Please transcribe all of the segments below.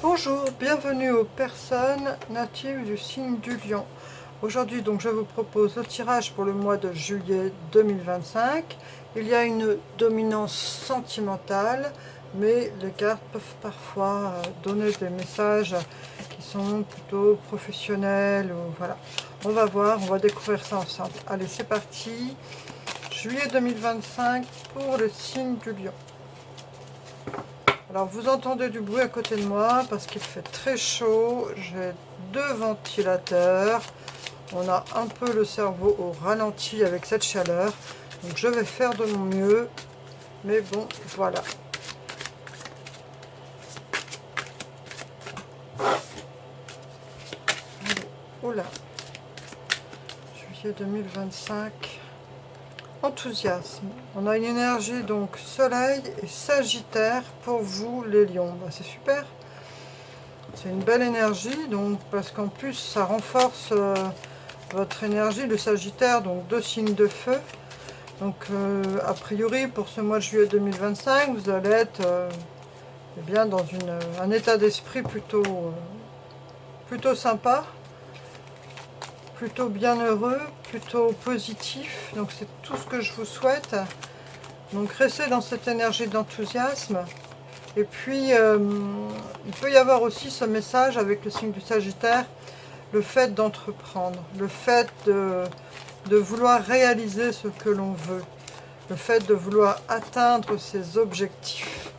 Bonjour, bienvenue aux personnes natives du signe du Lion. Aujourd'hui donc je vous propose le tirage pour le mois de juillet 2025. Il y a une dominance sentimentale, mais les cartes peuvent parfois donner des messages qui sont plutôt professionnels. Ou, voilà. On va voir, on va découvrir ça ensemble. Allez, c'est parti. Juillet 2025 pour le signe du Lion. Alors vous entendez du bruit à côté de moi parce qu'il fait très chaud, j'ai deux ventilateurs, on a un peu le cerveau au ralenti avec cette chaleur, donc je vais faire de mon mieux, mais bon voilà. Allez, oula, juillet 2025. Enthousiasme. On a une énergie donc soleil et sagittaire pour vous les lions. Ben, c'est super. C'est une belle énergie donc parce qu'en plus ça renforce votre énergie, le sagittaire, donc deux signes de feu. Donc a priori pour ce mois de juillet 2025 vous allez être eh bien, dans un état d'esprit plutôt sympa, plutôt bien heureux, plutôt positif, donc c'est tout ce que je vous souhaite. Donc restez dans cette énergie d'enthousiasme. Et puis il peut y avoir aussi ce message avec le signe du Sagittaire, le fait d'entreprendre, le fait de vouloir réaliser ce que l'on veut, le fait de vouloir atteindre ses objectifs.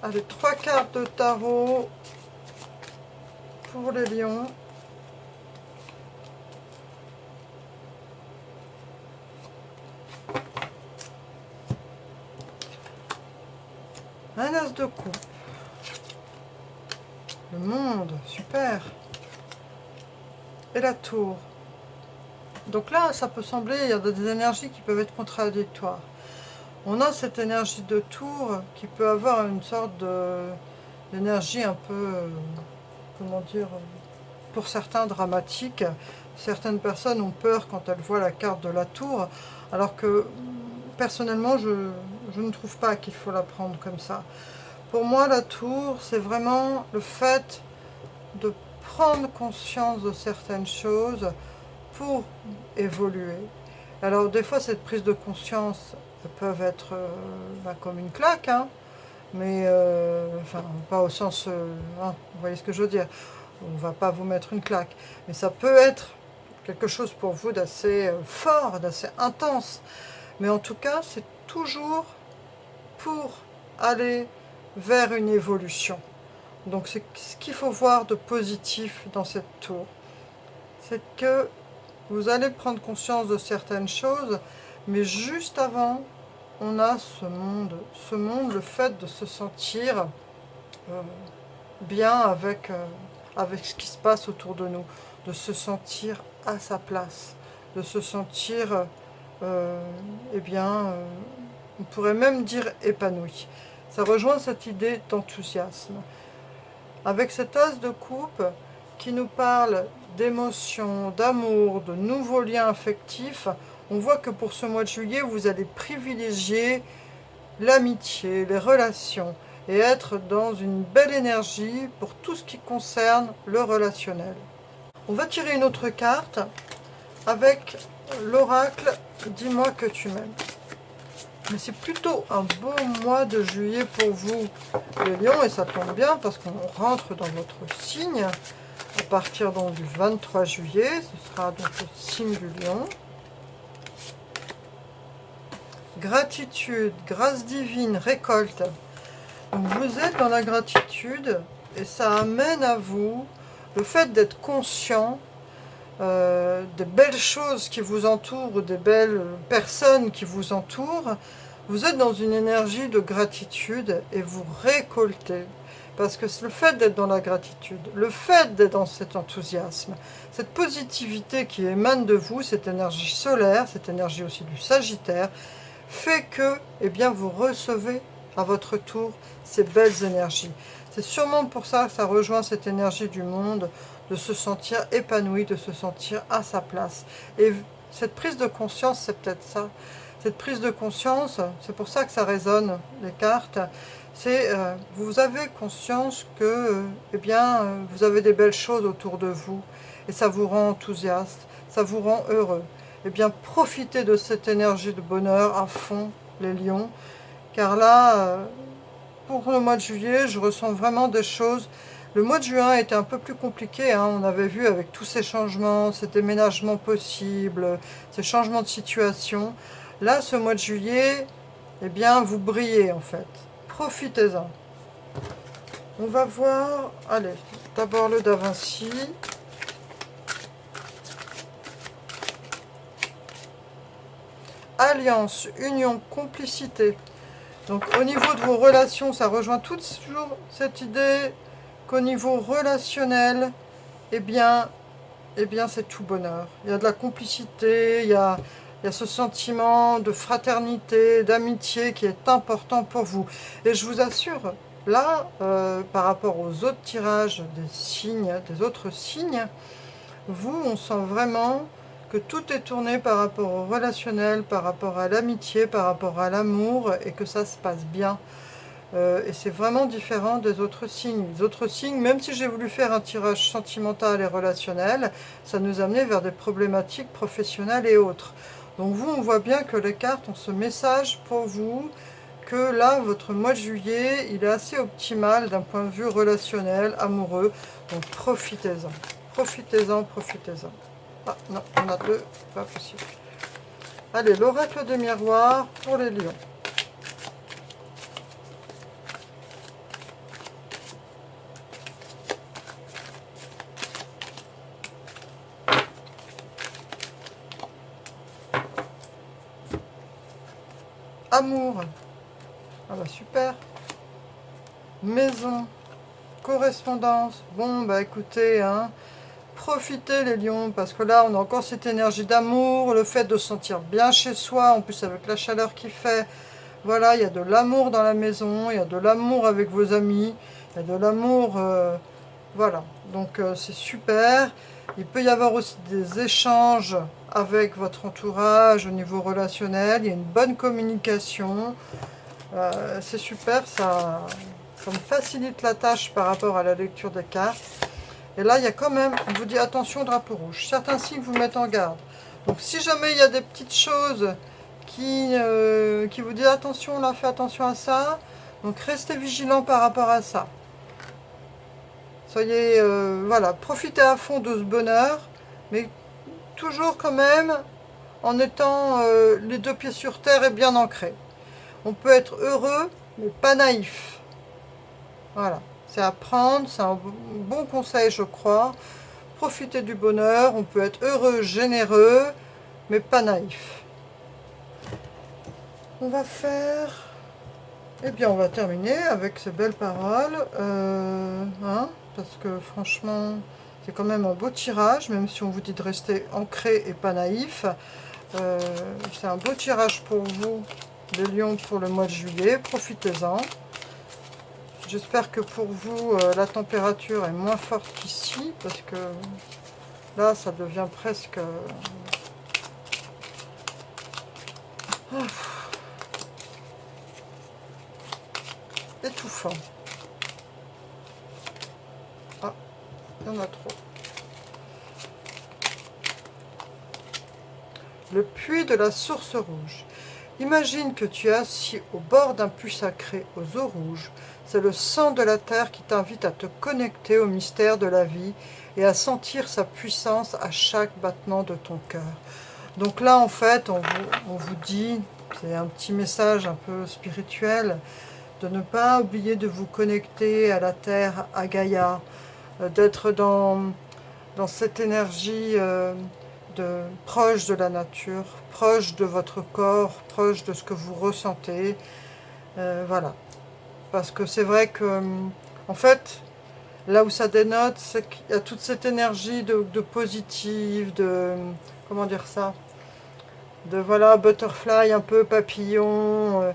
Allez, 3 cartes de tarot pour les lions. Un as de coupe. Le monde, super. Et la tour. Donc là, ça peut sembler, il y a des énergies qui peuvent être contradictoires. On a cette énergie de tour qui peut avoir une sorte d'énergie un peu, comment dire, pour certains dramatique. Certaines personnes ont peur quand elles voient la carte de la tour, alors que personnellement, je ne trouve pas qu'il faut la prendre comme ça. Pour moi, la tour, c'est vraiment le fait de prendre conscience de certaines choses pour évoluer. Alors, des fois, cette prise de conscience, elles peuvent être comme une claque, hein, mais enfin, pas au sens... hein, vous voyez ce que je veux dire. On ne va pas vous mettre une claque, mais ça peut être quelque chose pour vous d'assez fort, d'assez intense. Mais en tout cas, c'est toujours pour aller vers une évolution. Donc c'est ce qu'il faut voir de positif dans cette tour. C'est que vous allez prendre conscience de certaines choses, mais juste avant, on a ce monde, le fait de se sentir bien avec ce qui se passe autour de nous, de se sentir à sa place, de se sentir eh bien, on pourrait même dire épanoui. Ça rejoint cette idée d'enthousiasme. Avec cet as de coupe qui nous parle d'émotions, d'amour, de nouveaux liens affectifs, on voit que pour ce mois de juillet, vous allez privilégier l'amitié, les relations, et être dans une belle énergie pour tout ce qui concerne le relationnel. On va tirer une autre carte avec l'oracle « Dis-moi que tu m'aimes ». Mais c'est plutôt un beau mois de juillet pour vous, les lions, et ça tombe bien parce qu'on rentre dans votre signe à partir donc du 23 juillet. Ce sera donc le signe du lion. Gratitude, grâce divine, récolte. Donc vous êtes dans la gratitude et ça amène à vous le fait d'être conscient des belles choses qui vous entourent, des belles personnes qui vous entourent. Vous êtes dans une énergie de gratitude et vous récoltez. Parce que le fait d'être dans la gratitude, le fait d'être dans cet enthousiasme, cette positivité qui émane de vous, cette énergie solaire, cette énergie aussi du Sagittaire, fait que eh bien, vous recevez à votre tour ces belles énergies. C'est sûrement pour ça que ça rejoint cette énergie du monde, de se sentir épanoui, de se sentir à sa place. Et cette prise de conscience, c'est peut-être ça. cette prise de conscience, c'est pour ça que ça résonne, les cartes, c'est vous avez conscience que eh bien, vous avez des belles choses autour de vous, et ça vous rend enthousiaste, ça vous rend heureux. Eh bien, profitez de cette énergie de bonheur à fond, les lions, car là, pour le mois de juillet, je ressens vraiment des choses. Le mois de juin était un peu plus compliqué, hein. On avait vu avec tous ces changements, ces déménagements possibles, ces changements de situation. Là, ce mois de juillet, eh bien, vous brillez en fait. Profitez-en. On va voir, allez, d'abord le Da Vinci. Alliance, union, complicité. Donc au niveau de vos relations, ça rejoint toujours cette idée qu'au niveau relationnel, eh bien c'est tout bonheur. Il y a de la complicité, il y a ce sentiment de fraternité, d'amitié qui est important pour vous. Et je vous assure, là, par rapport aux autres tirages des signes, des autres signes, vous, on sent vraiment que tout est tourné par rapport au relationnel, par rapport à l'amitié, par rapport à l'amour, et que ça se passe bien. Et c'est vraiment différent des autres signes. Les autres signes, même si j'ai voulu faire un tirage sentimental et relationnel, ça nous amenait vers des problématiques professionnelles et autres. Donc vous, on voit bien que les cartes ont ce message pour vous, que là, votre mois de juillet, il est assez optimal d'un point de vue relationnel, amoureux. Donc profitez-en, profitez-en, profitez-en. Ah non, on a deux, pas possible. Allez, l'oracle des miroirs pour les lions. Amour. Ah bah super. Maison. Correspondance. Bon bah écoutez, hein. Profitez les lions, parce que là on a encore cette énergie d'amour, le fait de se sentir bien chez soi, en plus avec la chaleur qu'il fait. Voilà, il y a de l'amour dans la maison, il y a de l'amour avec vos amis, il y a de l'amour, voilà. Donc c'est super. Il peut y avoir aussi des échanges avec votre entourage au niveau relationnel, il y a une bonne communication. C'est super, ça me facilite la tâche par rapport à la lecture des cartes. Et là, il y a quand même, on vous dit attention drapeau rouge. Certains signes vous mettent en garde. Donc si jamais il y a des petites choses qui vous disent attention, là, fais attention à ça. Donc restez vigilant par rapport à ça. Soyez, voilà, profitez à fond de ce bonheur, mais toujours quand même en étant les deux pieds sur terre et bien ancrés. On peut être heureux, mais pas naïf. Voilà, c'est à prendre, c'est un bon conseil, je crois. Profitez du bonheur, on peut être heureux, généreux, mais pas naïf. On va faire... Eh bien, on va terminer avec ces belles paroles. Hein, parce que franchement, c'est quand même un beau tirage, même si on vous dit de rester ancré et pas naïf. C'est un beau tirage pour vous, les lions, pour le mois de juillet. Profitez-en. J'espère que pour vous, la température est moins forte qu'ici, parce que là, ça devient presque... étouffant. Ah, il y en a trop. Le puits de la source rouge. Imagine que tu es assis au bord d'un puits sacré aux eaux rouges. C'est le sang de la terre qui t'invite à te connecter au mystère de la vie et à sentir sa puissance à chaque battement de ton cœur. Donc là, en fait, on vous dit, c'est un petit message un peu spirituel, de ne pas oublier de vous connecter à la terre, à Gaïa, d'être dans cette énergie proche de la nature, proche de votre corps, proche de ce que vous ressentez. Voilà. Parce que c'est vrai que, en fait, là où ça dénote, c'est qu'il y a toute cette énergie de positive, de... comment dire ça, de voilà, butterfly, un peu papillon,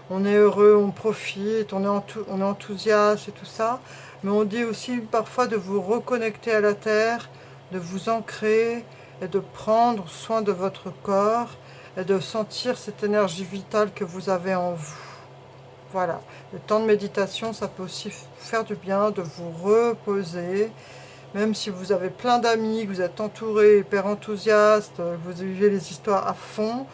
on est heureux, on profite, on est enthousiaste et tout ça. Mais on dit aussi parfois de vous reconnecter à la terre, de vous ancrer et de prendre soin de votre corps et de sentir cette énergie vitale que vous avez en vous. Voilà, le temps de méditation, ça peut aussi faire du bien de vous reposer, même si vous avez plein d'amis, que vous êtes entouré, hyper enthousiaste, que vous vivez les histoires à fond,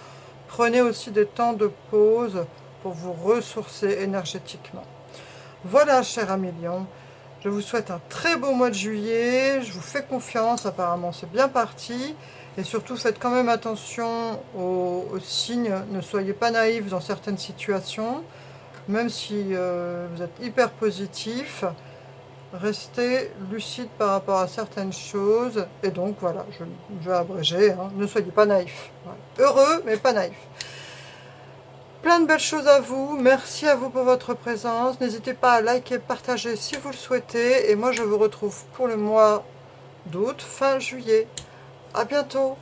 prenez aussi des temps de pause pour vous ressourcer énergétiquement. Voilà, cher ami Lion, je vous souhaite un très beau mois de juillet, je vous fais confiance, apparemment c'est bien parti, et surtout faites quand même attention aux signes, ne soyez pas naïfs dans certaines situations, même si vous êtes hyper positif, restez lucide par rapport à certaines choses, et donc voilà, je vais abréger, hein, ne soyez pas naïfs. Voilà. Heureux, mais pas naïfs. Plein de belles choses à vous, merci à vous pour votre présence, n'hésitez pas à liker, partager si vous le souhaitez, et moi je vous retrouve pour le mois d'août, fin juillet. À bientôt.